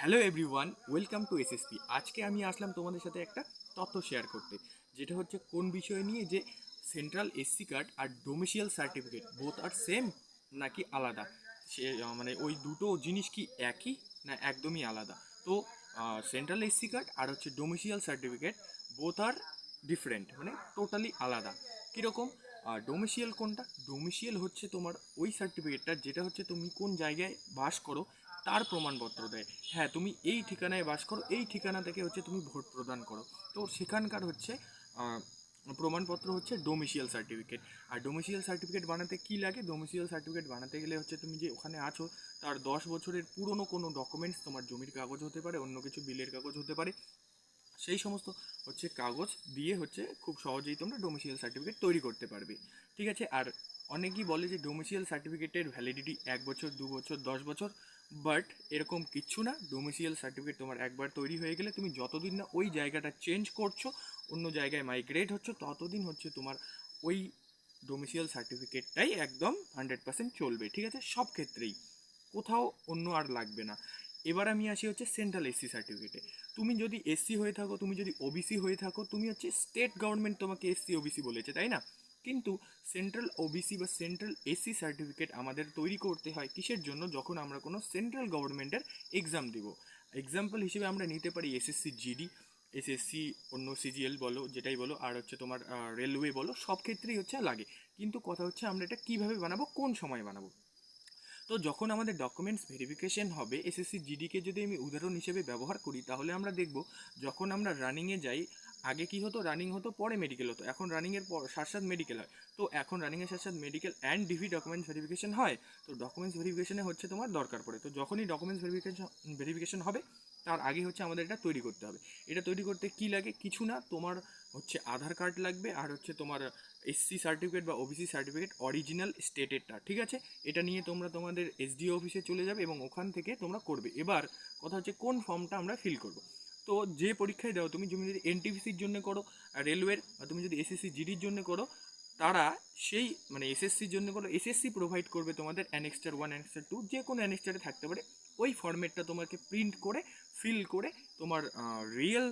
Hello everyone, welcome to SSP. আজকে আমি আসলাম তোমাদের সাথে একটা তথ্য শেয়ার করতে, যেটা হচ্ছে কোন বিষয় নিয়ে, যে সেন্ট্রাল এসসি কার্ড আর ডোমিসিয়াল সার্টিফিকেট বোথ আর সেম নাকি আলাদা। সে মানে ওই দুটো জিনিস কি একই না একদমই আলাদা। তো সেন্ট্রাল এসসি কার্ড আর হচ্ছে ডোমিসিয়াল সার্টিফিকেট বোথ আর ডিফারেন্ট, মানে টোটালি আলাদা। কীরকম? ডোমিসিয়াল কোনটা? ডোমিসিয়াল হচ্ছে তোমার ওই সার্টিফিকেটটা যেটা হচ্ছে তুমি কোন জায়গায় বাস করো তার প্রমাণপত্র দেয়। হ্যাঁ, তুমি এই ঠিকানায় বাস করো, এই ঠিকানা থেকে হচ্ছে তুমি ভোট প্রদান করো। তো সেখানকার হচ্ছে আহ, প্রমাণপত্র হচ্ছে ডোমিসিয়াল সার্টিফিকেট। আর ডোমিসিয়াল সার্টিফিকেট বানাতে কি লাগে? ডোমিসিয়াল সার্টিফিকেট বানাতে গেলে হচ্ছে তুমি যে ওখানে আছো তার 10 বছরের পুরনো কোনো ডকুমেন্টস, তোমার জমির কাগজ হতে পারে, অন্য কিছু বিলের কাগজ হতে পারে, সেই সমস্ত হচ্ছে কাগজ দিয়ে হচ্ছে খুব সহজেই তোমরা ডোমিসিয়াল সার্টিফিকেট তৈরি করতে পারবে। ঠিক আছে। আর অনেকেই বলে যে ডোমিসিয়াল সার্টিফিকেটের ভ্যালিডিটি 1 বছর, 2 বছর, 10 বছর, বাট এরকম কিচ্ছু না। ডোমিসিয়াল সার্টিফিকেট তোমার একবার তৈরি হয়ে গেলে তুমি যতদিন না ওই জায়গাটা চেঞ্জ করছো, অন্য জায়গায় মাইগ্রেট হচ্ছে, ততদিন হচ্ছে তোমার ওই ডোমিসিয়াল সার্টিফিকেটটাই একদম 100% চলবে। ঠিক আছে, সব ক্ষেত্রেই, কোথাও অন্য আর লাগবে না। এবার আমি আসি হচ্ছে সেন্ট্রাল এসসি সার্টিফিকেটে। তুমি যদি এসসি হয়ে থাকো, তুমি যদি ওবিসি হয়ে থাকো, তুমি হচ্ছে স্টেট গভর্নমেন্ট তোমাকে এসসি ওবিসি বলেছে, তাই না? কিন্তু সেন্ট্রাল ওবিসি বা সেন্ট্রাল এসসি সার্টিফিকেট আমাদের তৈরি করতে হয় কিসের জন্য? যখন আমরা কোনো সেন্ট্রাল গভর্নমেন্টের এক্সাম দিব। এক্সাম্পল হিসেবে আমরা নিতে পারি এসএসসি জিডি, এসএসসি, অন্য সিজিএল বলো, যেটাই বলো, আর হচ্ছে তোমার রেলওয়ে বলো, সব ক্ষেত্রেই হচ্ছে লাগে। কিন্তু কথা হচ্ছে আমরা এটা কীভাবে বানাবো, কোন সময় বানাবো। তো যখন আমাদের ডকুমেন্টস ভেরিফিকেশন হবে, এসএসসি জিডিকে যদি আমি উদাহরণ হিসেবে ব্যবহার করি, তাহলে আমরা দেখব যখন আমরা রানিংয়ে যাই, আগে কি হতো, রানিং হতো পরে মেডিকেল হতো, এখন রানিংয়ের পর সাথে সাথে মেডিকেল হয়। তো এখন রানিংয়ের সাথে সাথে medical and DV documents verification হয়। তো ডকুমেন্টস ভেরিফিকেশনে হচ্ছে তোমার দরকার পড়ে, তো যখনই ডকুমেন্টস ভেরিফিকেশন হবে তার আগে হচ্ছে আমাদের এটা তৈরি করতে হবে। এটা তৈরি করতে কি লাগে? কিছু না, তোমার হচ্ছে আধার কার্ড লাগবে, আর হচ্ছে তোমার এসসি সার্টিফিকেট বা ওবিসি সার্টিফিকেট অরিজিনাল স্টেটেরটা। ঠিক আছে, এটা নিয়ে তোমরা তোমাদের এসডিও অফিসে চলে যাবে এবং ওখান থেকে তোমরা করবে। এবার কথা হচ্ছে কোন ফর্মটা আমরা ফিল করব। তো যে পরীক্ষায় দাও, তুমি যদি এনটিপিসির জন্য করো রেলওয়ের, বা তুমি যদি এসএসসি জিডির জন্য করো, তারা সেই মানে এসএসসির জন্য করো, এসএসসি প্রোভাইড করবে তোমাদের অ্যানেক্সটার 1, অ্যানেক্সটার 2, যে কোনো অ্যানেক্সটারে থাকতে পারে। ওই ফরম্যাটটা তোমাকে প্রিন্ট করে ফিল করে তোমার রিয়েল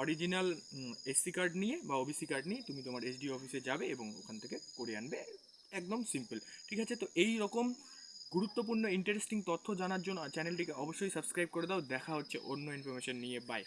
অরিজিনাল এসসি কার্ড নিয়ে বা ওবিসি কার্ড নিয়ে তুমি তোমার এসডি অফিসে যাবে এবং ওখান থেকে করে আনবে। একদম সিম্পল। ঠিক আছে, তো এই রকম গুরুত্বপূর্ণ ইন্টারেস্টিং তথ্য জানার জন্য চ্যানেলটিকে অবশ্যই সাবস্ক্রাইব করে দাও। দেখা হচ্ছে অন্য ইনফরমেশন নিয়ে। বাই।